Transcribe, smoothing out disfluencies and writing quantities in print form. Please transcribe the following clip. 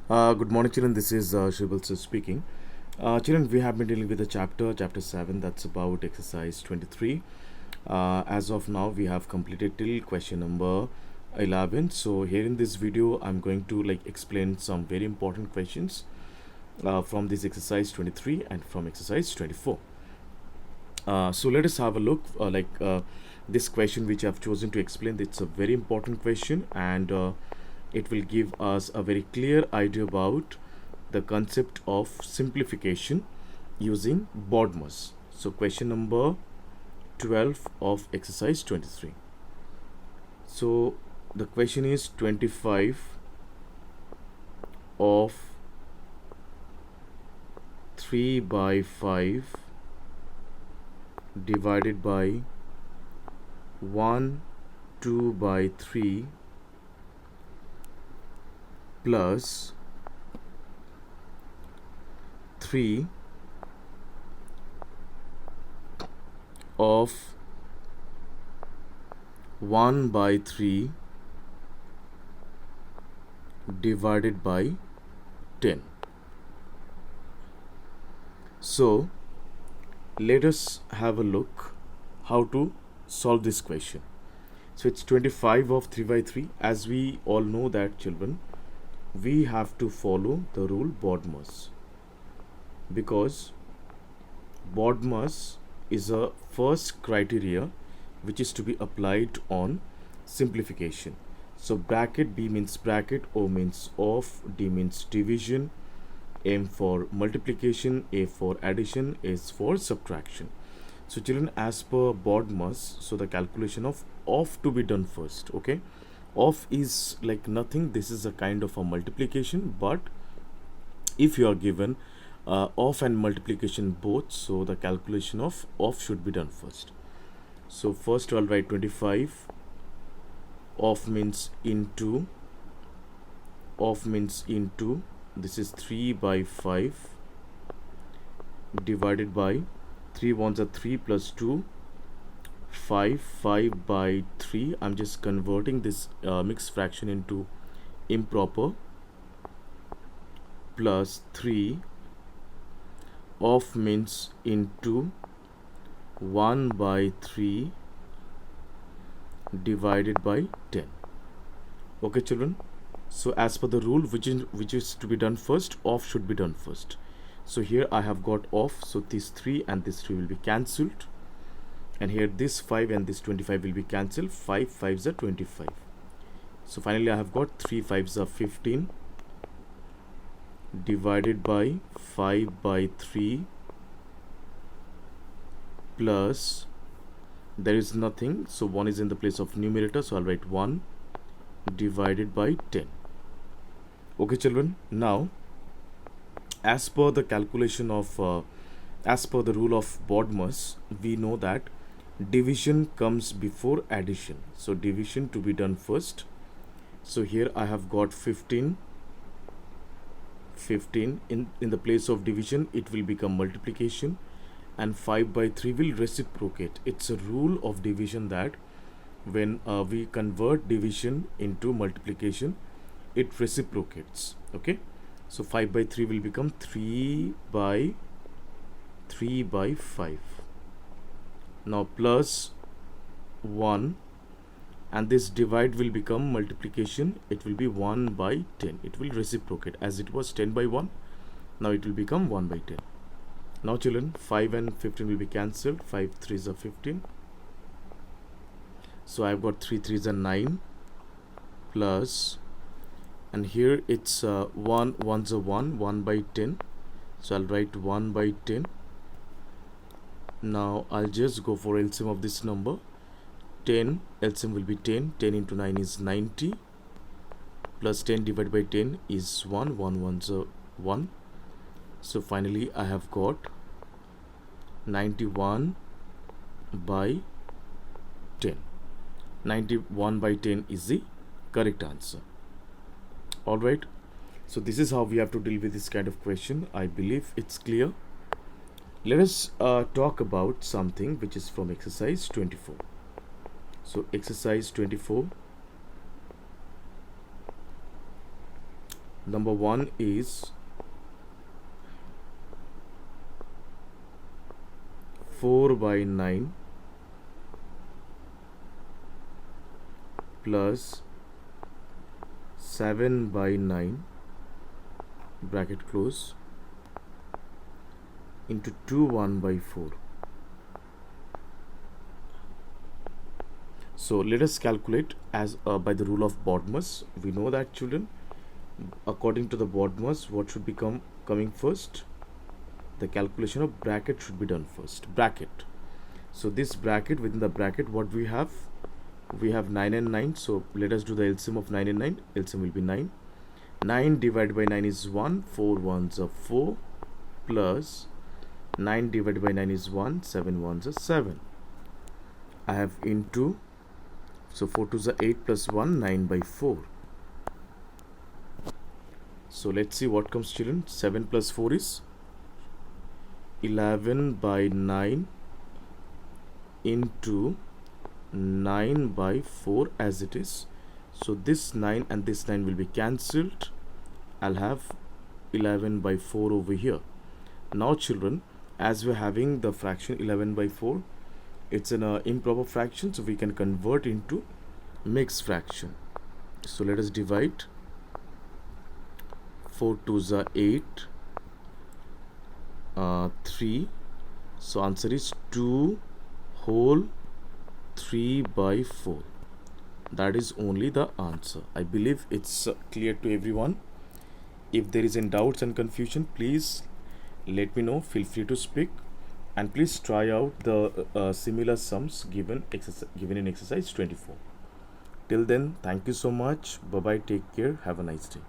Good morning, children. This is Shubal sir speaking. Children, we have been dealing with the chapter 7, that's about exercise 23. As of now, we have completed till question number 11. So here in this video, I'm going to explain some very important questions from this exercise 23 and from exercise 24. So let us have a look. This question which I've chosen to explain, it's a very important question, and it will give us a very clear idea about the concept of simplification using BODMAS. So question number 12 of exercise 23. So the question is 25 of 3 by 5 divided by 1 2 by 3 plus 3 of 1 by 3 divided by 10. So let us have a look how to solve this question. So it's 25 of 3 by 3. As we all know that, children, we have to follow the rule BODMAS, because BODMAS is a first criteria which is to be applied on simplification. So bracket, B means bracket, O means off, D means division, M for multiplication, A for addition, S for subtraction. So children, as per BODMAS, so the calculation of off to be done first. Okay, off is like nothing, this is a kind of a multiplication, but if you are given off and multiplication both, so the calculation of off should be done first. So first I'll write 25. Off means into, this is 3 by 5 divided by 3 ones are 3 plus 2 5 by 3. I'm just converting this mixed fraction into improper, plus 3 off means into 1 by 3 divided by 10. Okay, children, so as per the rule, which is to be done first, off should be done first. So here I have got off, so this 3 and this 3 will be cancelled, and here this 5 and this 25 will be cancelled. 5 5s are 25. So finally I have got 3 5s are 15 divided by 5 by 3 plus, there is nothing, so 1 is in the place of numerator, so I'll write 1 divided by 10. Okay, children, now as per the calculation of as per the rule of BODMAS, we know that division comes before addition, so division to be done first. So here I have got 15 in the place of division, it will become multiplication, and 5 by 3 will reciprocate. It's a rule of division that when we convert division into multiplication, it reciprocates. Okay, so 5 by 3 will become 3 by 5. Now plus 1, and this divide will become multiplication, it will be 1 by 10. It will reciprocate, as it was 10 by 1, now it will become 1 by 10. Now children, 5 and 15 will be cancelled. 5 3s are 15, so I've got 3 3s are 9 plus, and here it's 1 1s are 1 by 10, so I'll write 1 by 10. Now I'll just go for LCM of this number. 10 LCM will be 10. 10 into 9 is 90, plus 10 divided by 10 is 1 1s are 1. So finally I have got 91 by 10. 91 by 10 is the correct answer. Alright, so this is how we have to deal with this kind of question. I believe it's clear. Let us talk about something which is from exercise 24. So exercise 24, Number 1 is 4 by 9 plus 7 by 9 bracket close into 2 1 by 4. So let us calculate as by the rule of BODMAS. We know that, children, according to the BODMAS, what should become coming first? The calculation of bracket should be done first. Bracket. So this bracket, within the bracket, what we have 9 and 9. So let us do the LCM of 9 and 9. LCM will be 9. 9 divided by 9 is 1. 4 ones are 4 plus 9 divided by 9 is 1. 7 ones are 7. I have into, so 4 2s are 8 plus 1, 9 by 4. So let's see what comes, children. 7 plus 4 is 11 by 9 into 9 by 4 as it is. So this 9 and this 9 will be cancelled. I'll have 11 by 4 over here. Now, children, as we're having the fraction 11 by 4, it's an improper fraction, so we can convert into mixed fraction. So let us divide. 4 2s are 8, 3. So answer is 2 whole 3 by 4. That is only the answer. I believe it's clear to everyone. If there is any doubts and confusion, please let me know. Feel free to speak, and please try out the similar sums given in exercise 24. Till then, thank you so much. Bye bye. Take care. Have a nice day.